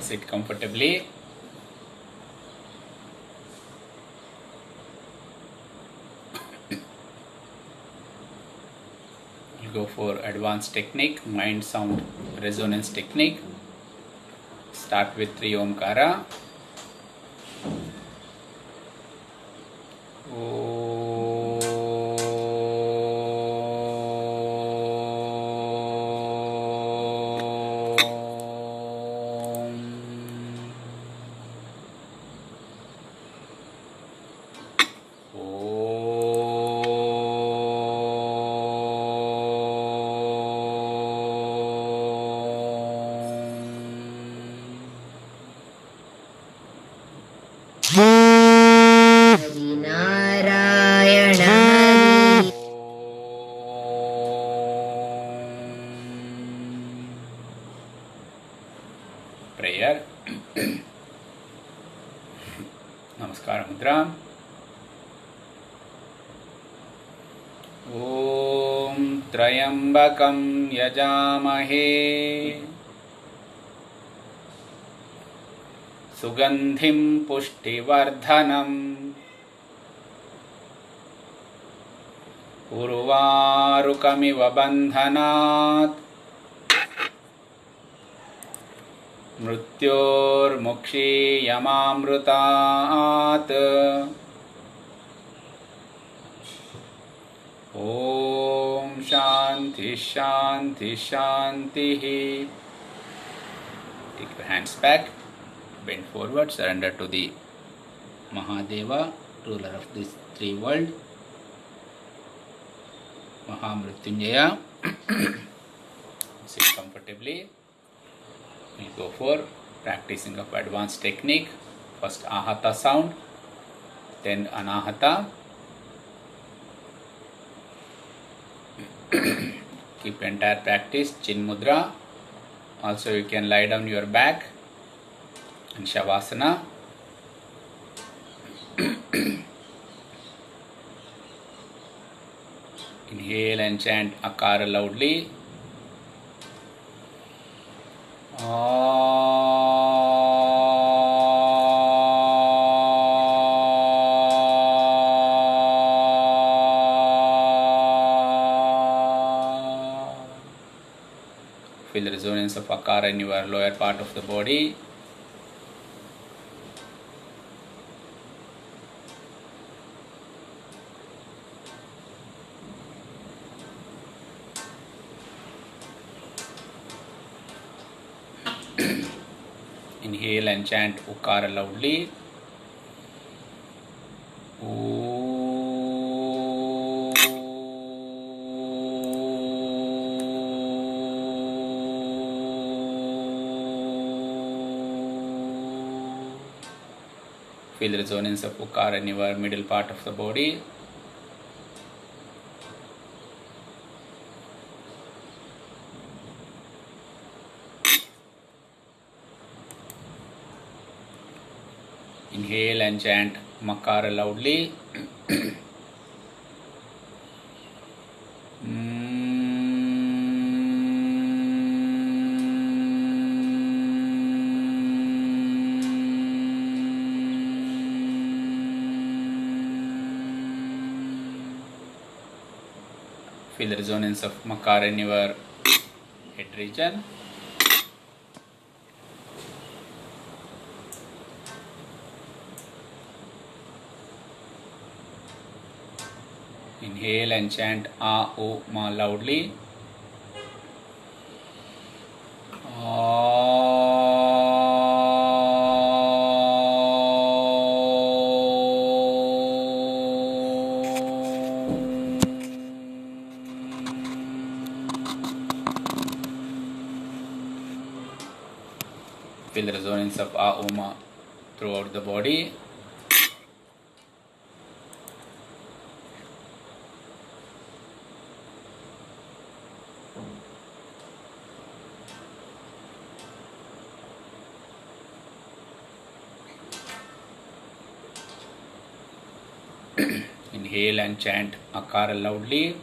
Sit comfortably. We'll go for advanced technique, mind sound resonance technique. Start with 3 Omkara. Prayer. Namaskara Mudra. Om Trayambakam Yajamahe Sugandhim Pushtivardhanam Urvarukamiva Bandhanat Mrityormukshi Yamamrutat. Om Shanti Shanti Shanti. Take your hands back, bend forward, surrender to the Mahadeva, ruler of this three world, Mahamrityunjaya. Sit comfortably. We'll go for practicing of advanced technique. First Ahata sound, then Anahata. Keep entire practice Chin Mudra. Also you can lie down your back in Shavasana. Inhale and chant Akara loudly. Feel the resonance of Akara in your lower part of the body. Inhale and chant Ukara loudly. Feel the resonance of Ukara in your middle part of the body. Inhale and chant Makara loudly. Feel the resonance of Makara in your head region. Inhale and chant A, O, Ma loudly. Feel the resonance of A, O, Ma throughout the body. Inhale and chant Akara loudly.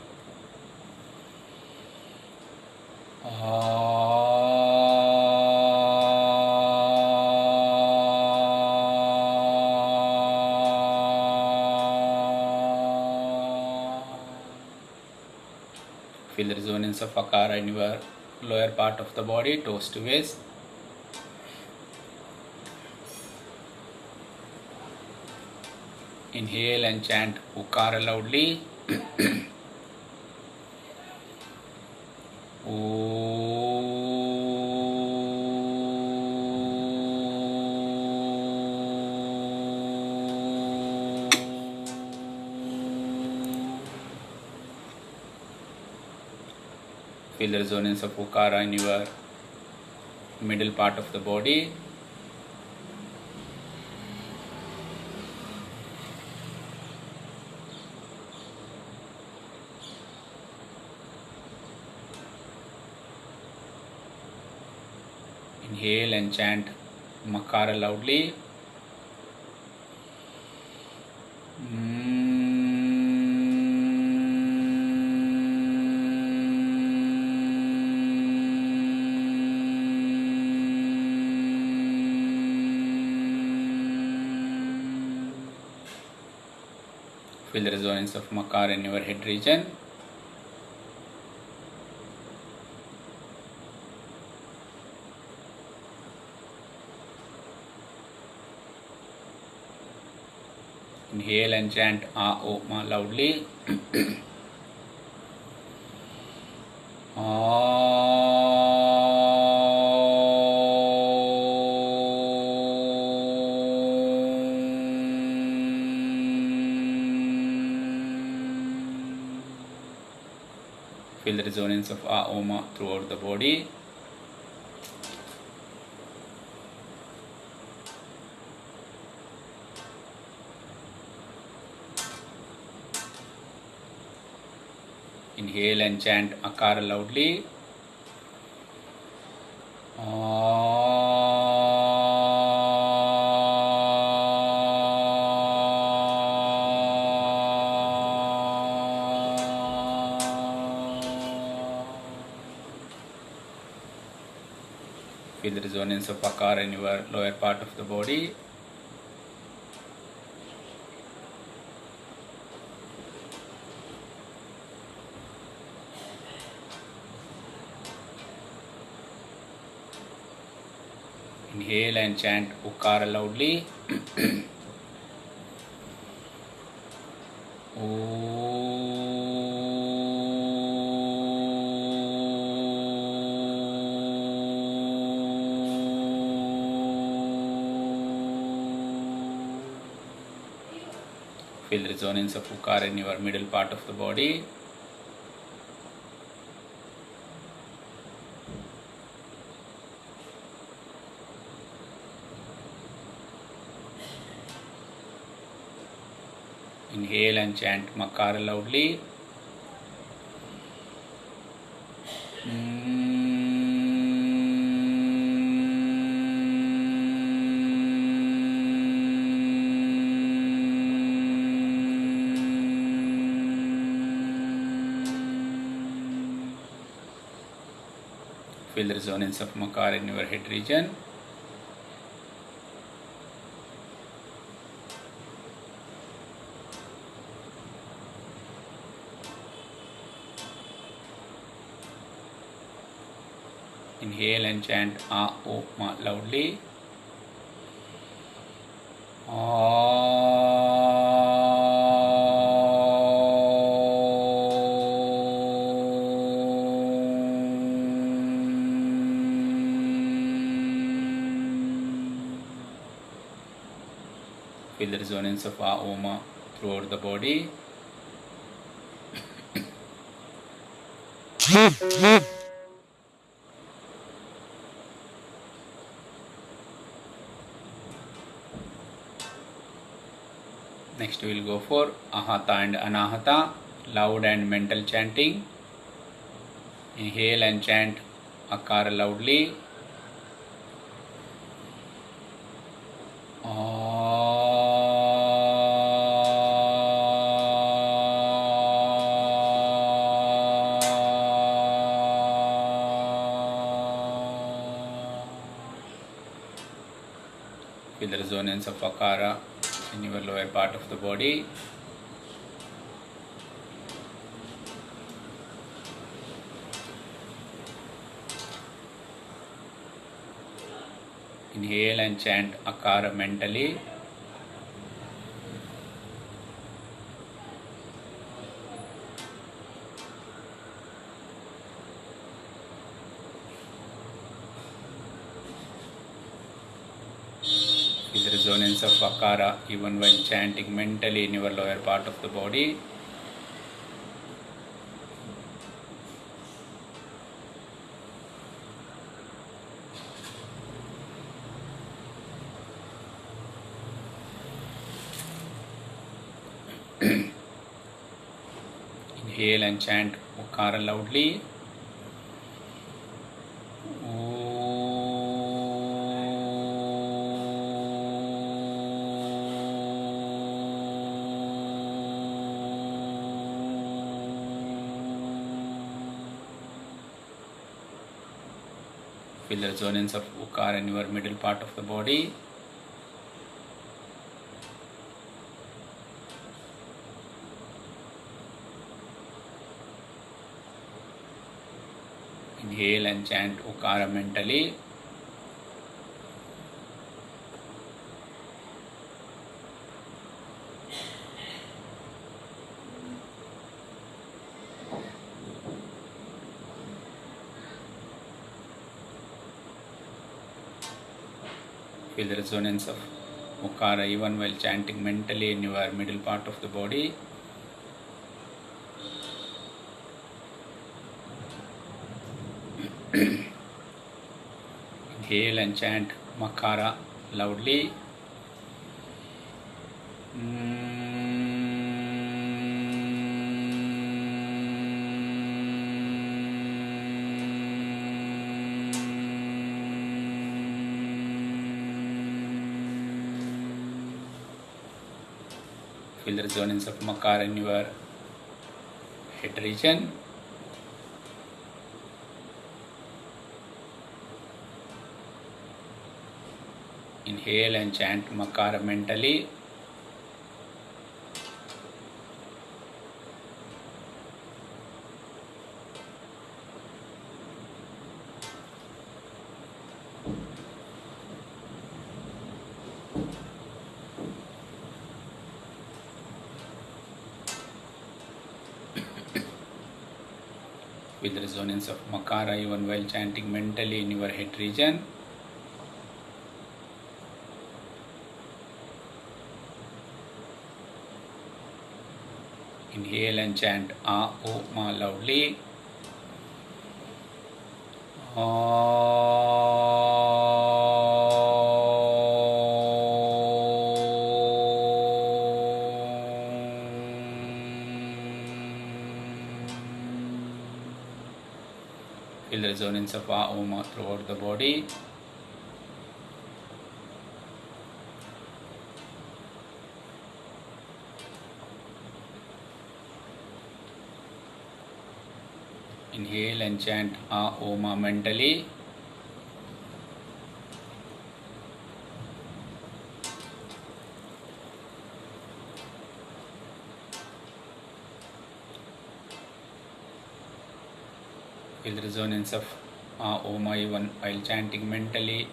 Feel the resonance of Akara in your lower part of the body, toes to waist. Inhale and chant Ukara loudly. Feel the resonance of Ukara in your middle part of the body. Inhale and chant Makara loudly. Feel the resonance of Makara in your head region. Inhale and chant A O Ma loudly. Feel the resonance of A O Ma throughout the body. Inhale and chant Akara loudly. Feel the resonance of Akara in your lower part of the body. Inhale and chant Ukara loudly. Feel the resonance of Ukara in your middle part of the body. Inhale and chant Makara loudly. Feel the resonance of Makara in your head region. Inhale and chant A O Ma loudly. Feel the resonance of A O Ma throughout the body. Next we will go for Ahata and Anahata, loud and mental chanting. Inhale and chant Akara loudly. Feel the resonance of Akara in your lower part of the body. Inhale and chant Akara mentally. Feel the resonance of Akara even while chanting mentally in your lower part of the body. Inhale and chant Akara loudly. Feel the resonance of Ukara in your middle part of the body. Inhale and chant Ukara mentally. Feel the resonance of Ukara even while chanting mentally in your middle part of the body. Inhale and chant Makara loudly. Feel the resonance of Makara in your head region. Inhale and chant Makara mentally. With the resonance of Makara even while chanting mentally in your head region. Inhale and chant A, O, Ma loudly. Feel the resonance of A, O, Ma throughout the body. Inhale and chant A, O, Ma mentally. Feel the resonance of A, O, Ma even while chanting mentally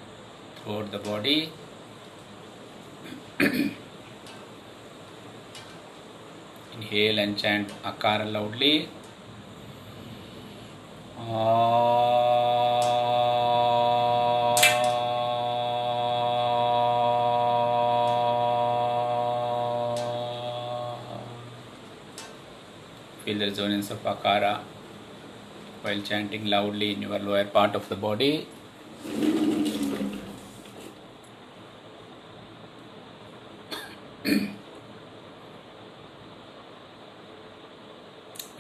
throughout the body. Inhale and chant Akara loudly. Feel the resonance of Akara while chanting loudly in your lower part of the body.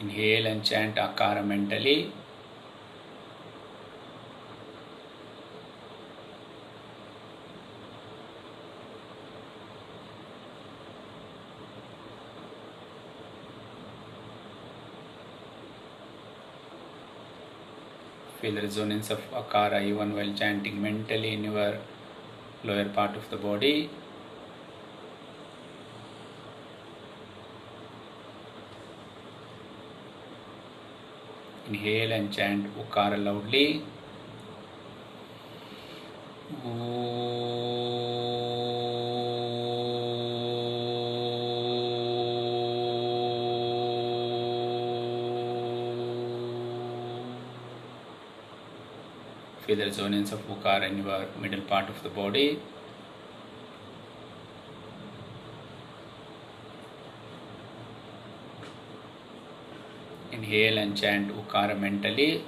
Inhale and chant Akara mentally. Feel the resonance of Akara even while chanting mentally in your lower part of the body. Inhale and chant Ukara loudly. Feel the resonance of Ukara in your middle part of the body. Inhale and chant Ukara mentally.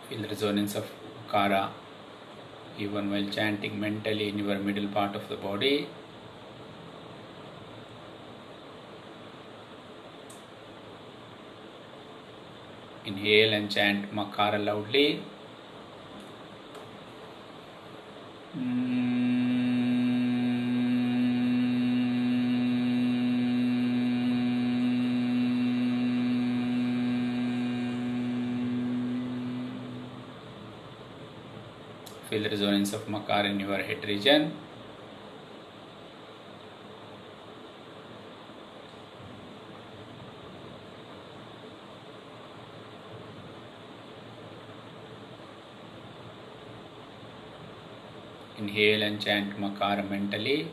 Feel the resonance of Ukara even while chanting mentally in your middle part of the body. Inhale and chant Makara loudly. Feel the resonance of Makara in your head region. Inhale and chant Makara mentally.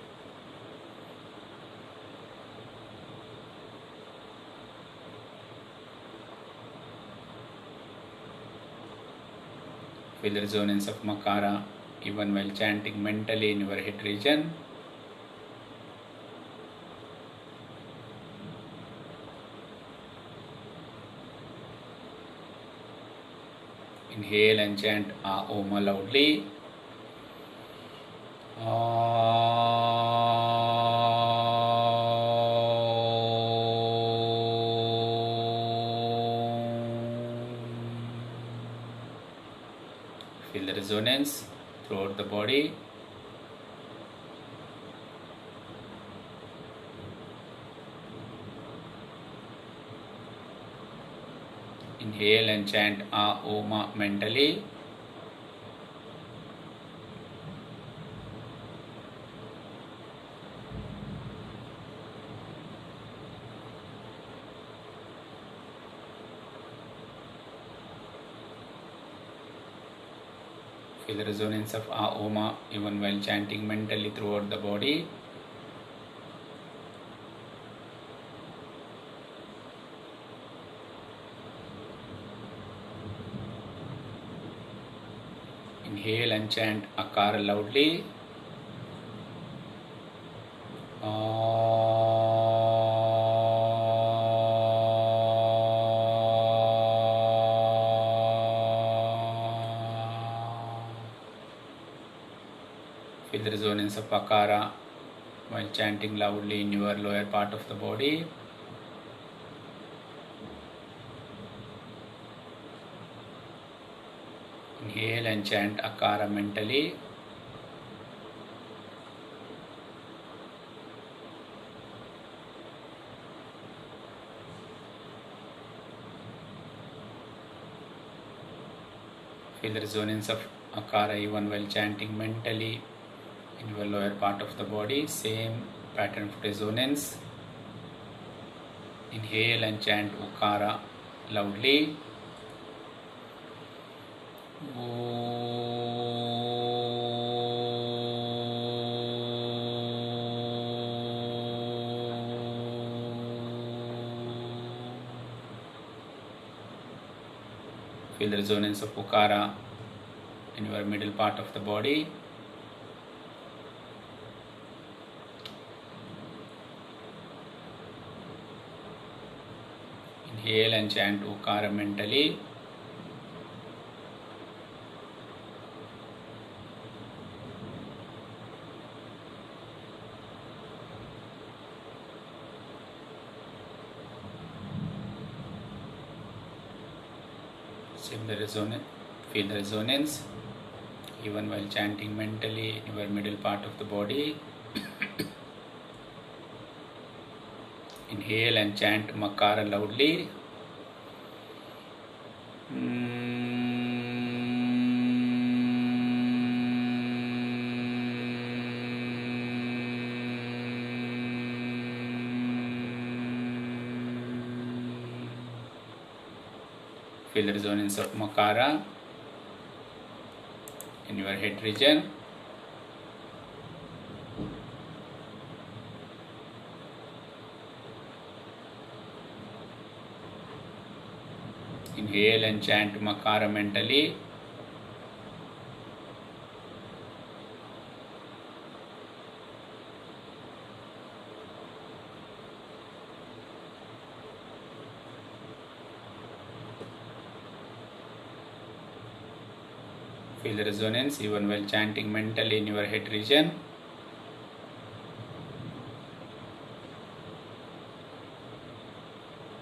Feel the resonance of Makara even while chanting mentally in your head region. Inhale and chant Om loudly. Feel the resonance throughout the body. Inhale and chant Om mentally. Feel the resonance of Om even while chanting mentally throughout the body. Inhale and chant Akara loudly. Feel the resonance of Akara while chanting loudly in your lower part of the body. Inhale and chant Akara mentally. Feel the resonance of Akara even while chanting mentally in your lower part of the body. Same pattern of resonance. Inhale and chant Ukara loudly. Feel the resonance of Ukara in your middle part of the body. Inhale and chant Ukara mentally. Feel the resonance even while chanting mentally in your middle part of the body. Inhale and chant Makara loudly. Feel the resonance of Makara in your head region. Inhale and chant Makara mentally. Feel the resonance even while chanting mentally in your head region.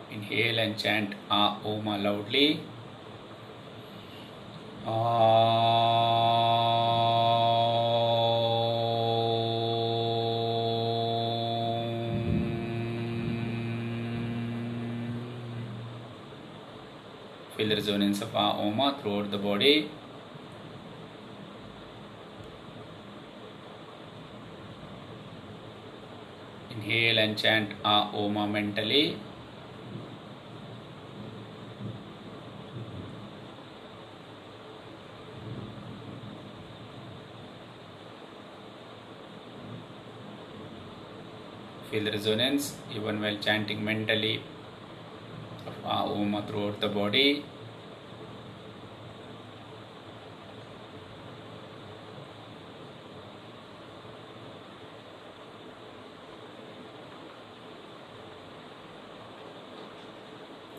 Inhale and chant A Oma loudly. Feel the resonance of A Oma throughout the body. Inhale and chant A Oma mentally. Feel the resonance even while chanting mentally of A Oma throughout the body.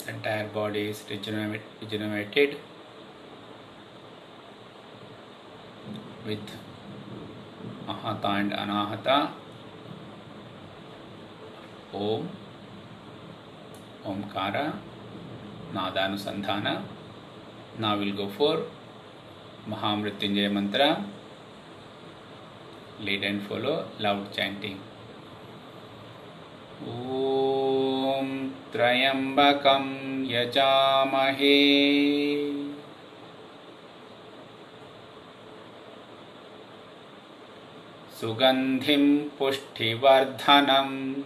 The entire body is regenerated with Ahata and Anahata. Om, Omkara, Nadanusandhana. Now we'll go for Mahamrityunjaya mantra. Lead and follow, loud chanting. Om Trayambakam Yajamahe Sugandhim Pushtivardhanam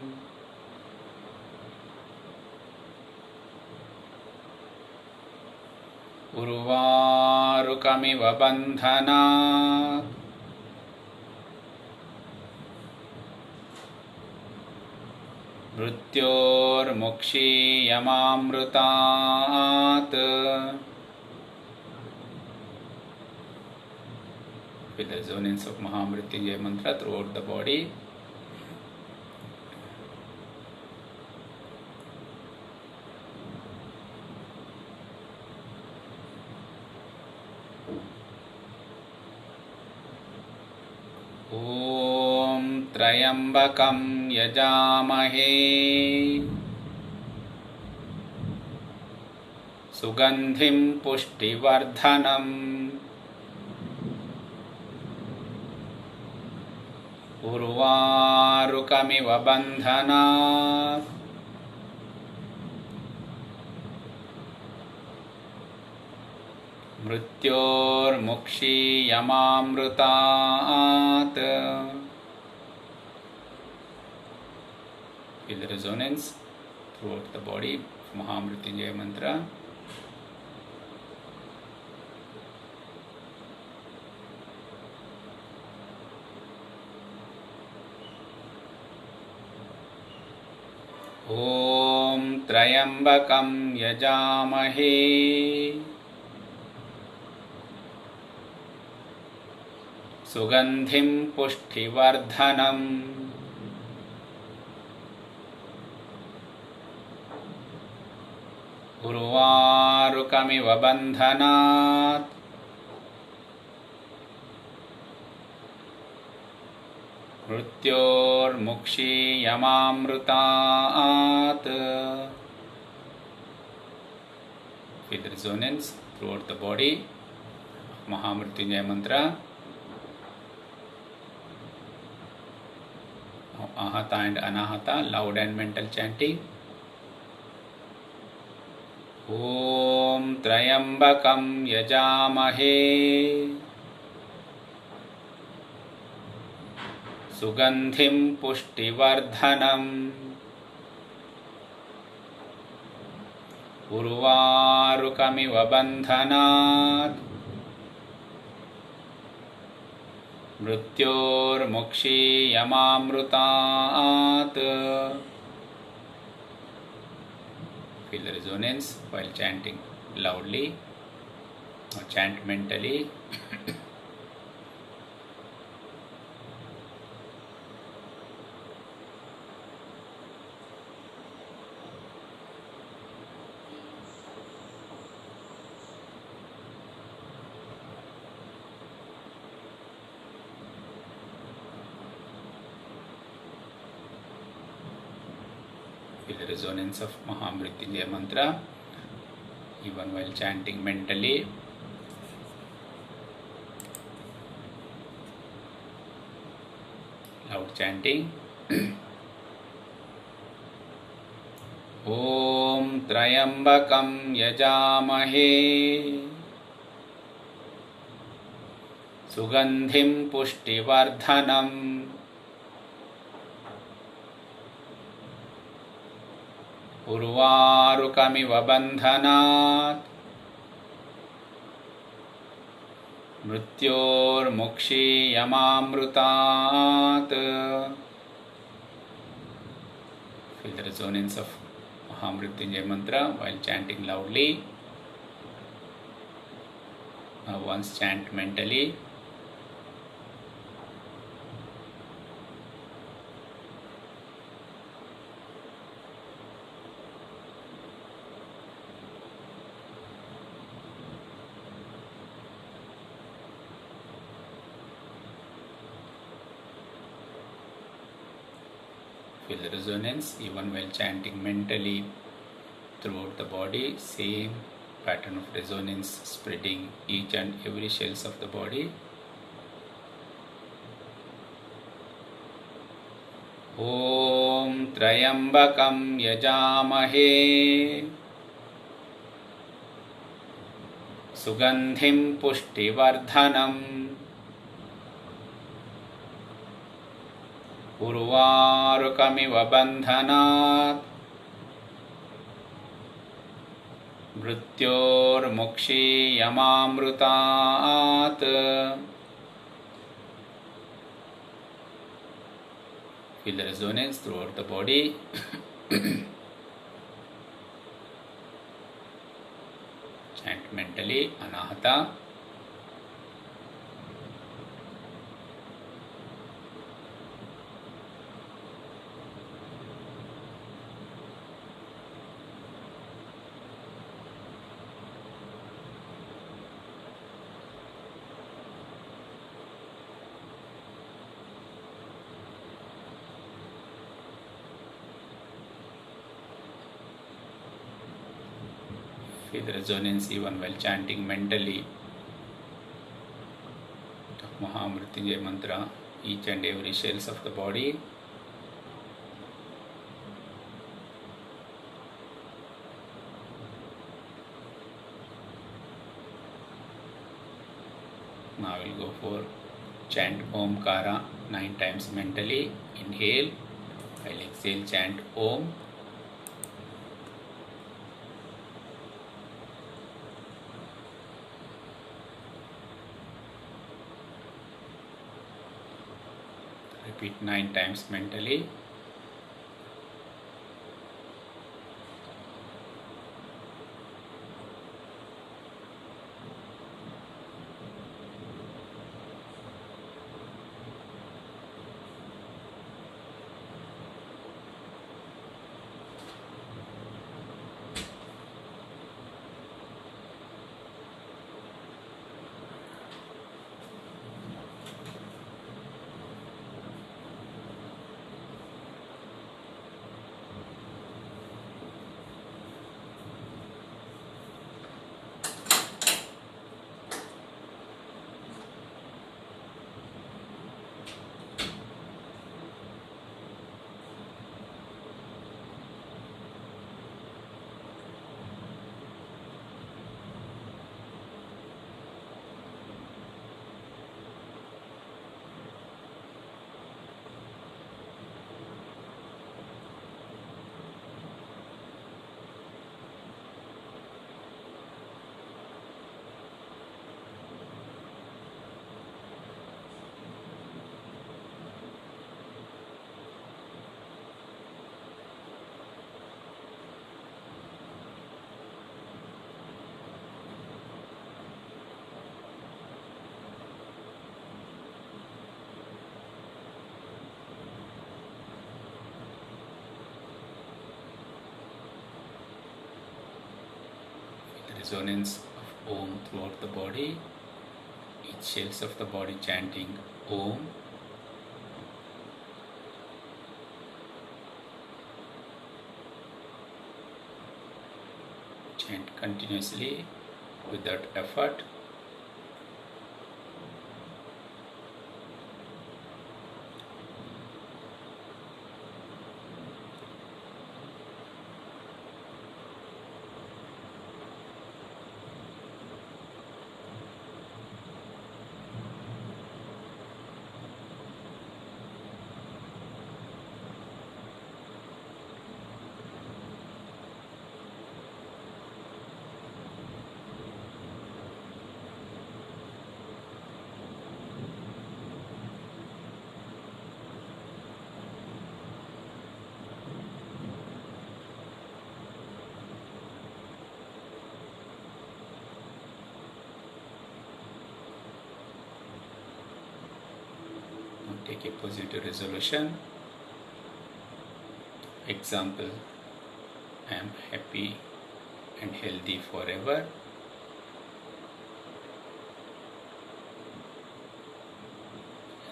Urvarukamiva bandhanat Mrityormukshiyamamrutat. With the resonance of Mahamrityunjaya mantra throughout the body. Om Trayambakam Yajamahe Sugandhim Pushtivardhanam Urvarukamiva bandhanat Mrityormukshiyamamrutat. Feel the resonance throughout the body of Mahamrityunjaya mantra. Om Trayambakam Yajamahe Sugandhim Pushtivardhanam Urvarukamiva bandhanat Mrityormukshiyamamrutat. Feel the resonance throughout the body. Mahamrityunjaya mantra. Ahata and Anahata, loud and mental chanting. Om Trayambakam Yajamahe Sugandhim Pushtivardhanam उर्वारुकमिव बन्धनात् मृत्योर्मुक्षीयमामृतात्. Feel the resonance while chanting loudly or chant mentally. Feel the resonance of Mahamrityunjaya mantra even while chanting mentally. Loud chanting. Om Trayambakam Yajamahe Sugandhim Pushtivardhanam Urvarukamiva bandhanat Mrityormukshiyamamrutat. Feel the resonance of Mahamrityunjaya mantra while chanting loudly. Now once chant mentally. Feel the resonance even while chanting mentally throughout the body. Same pattern of resonance spreading each and every cells of the body. Om Trayambakam Yajamahe Sugandhim Pushtivardhanam Urvarukamiva bandhanat Mrityormukshiyamamrutat. Feel the resonance throughout the body. Chant mentally Anahata. Feel the resonance even while chanting mentally of Mahamrityunjaya mantra, each and every cells of the body. Now we'll go for chant Omkara 9 times mentally. Inhale, while exhale chant Om. Repeat 9 times mentally. resonance of Om throughout the body, each cells of the body chanting Om. Chant continuously without effort. Take a positive resolution. Example, I am happy and healthy forever.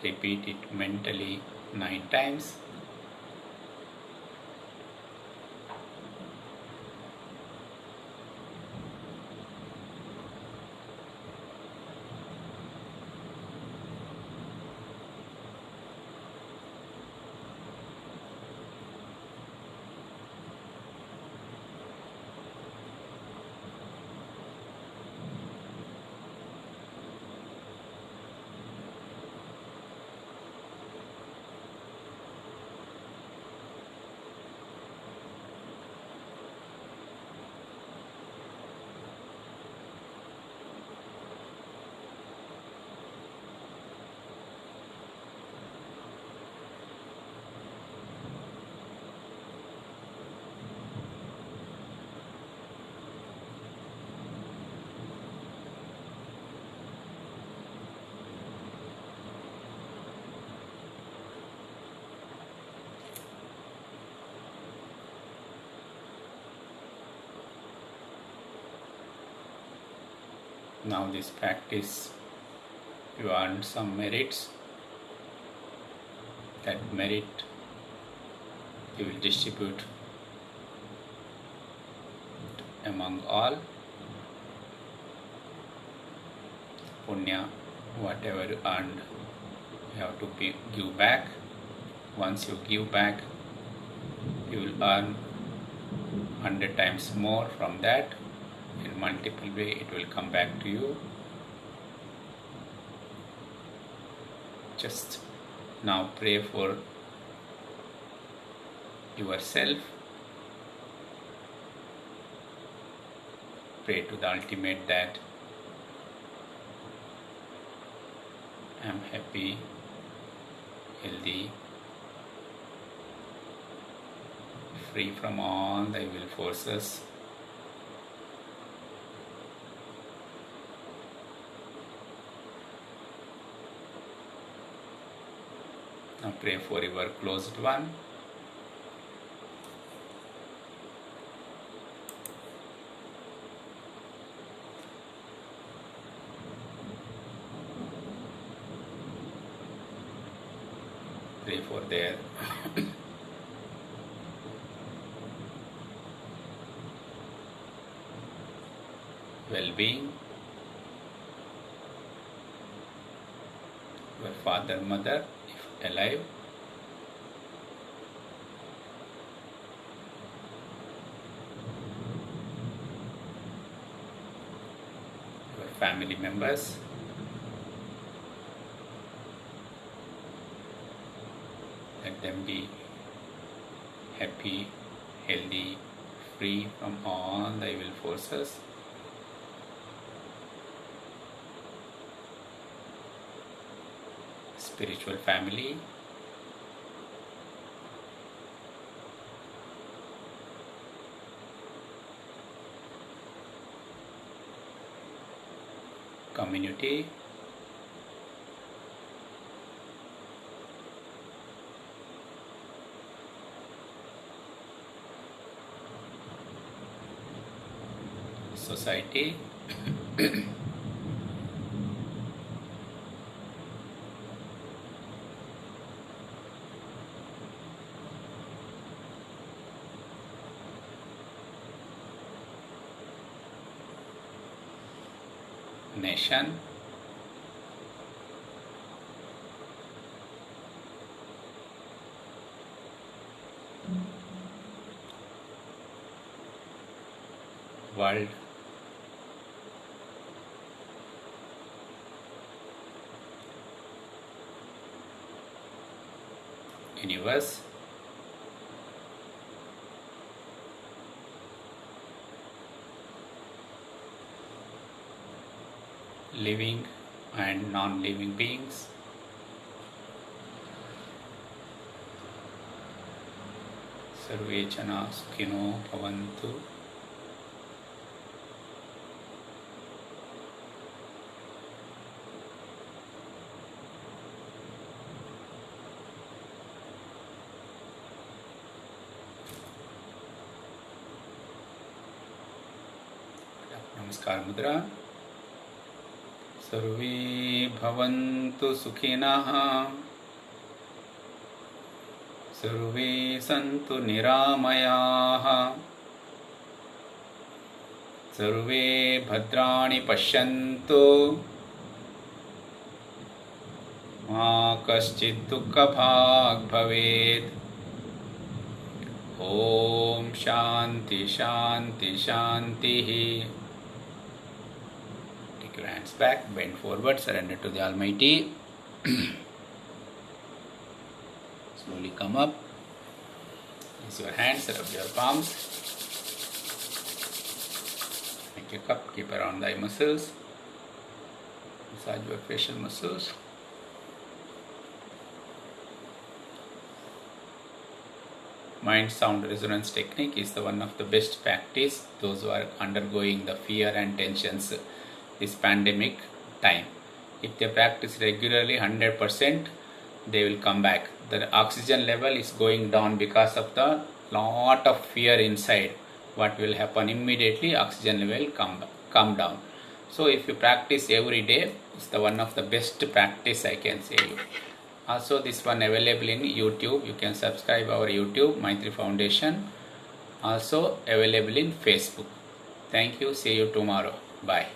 Repeat it mentally 9 times. Now this practice, you earn some merits. That merit you will distribute among all. Punya, whatever you earned, you have to give back. Once you give back, you will earn 100 times more from that. In multiple way, it will come back to you. Just now pray for yourself. Pray to the ultimate that I am happy, healthy, free from all the evil forces. Now pray for your closed one. Pray for their well-being. Your father, mother, if alive. Your family members. Let them be happy, healthy, free from all the evil forces. Spiritual family. Community. society. Nation. World. Universe. Living and non-living beings. Sarve jana sukhino bhavantu. Namaskar mudra. Sarve bhavantu sukhinah. Sarve santu niramayah. Sarve bhadrani pashyantu. Ma kaschid dukkha bhag bhavet. Om Shanti Shanti Shanti. Take your hands back, bend forward, surrender to the Almighty. Slowly come up. Use your hands, rub your palms. Make a cup, keep around thy muscles. Massage your facial muscles. Mind sound resonance technique is the one of the best practice those who are undergoing the fear and tensions this pandemic time. If they practice regularly 100%, they will come back. The oxygen level is going down because of the lot of fear inside. What will happen immediately? Oxygen level come down. So if you practice every day, it's the one of the best practice I can say you. Also this one available in YouTube. You can subscribe our YouTube Maitri Foundation. Also available in Facebook. Thank you. See you tomorrow. Bye.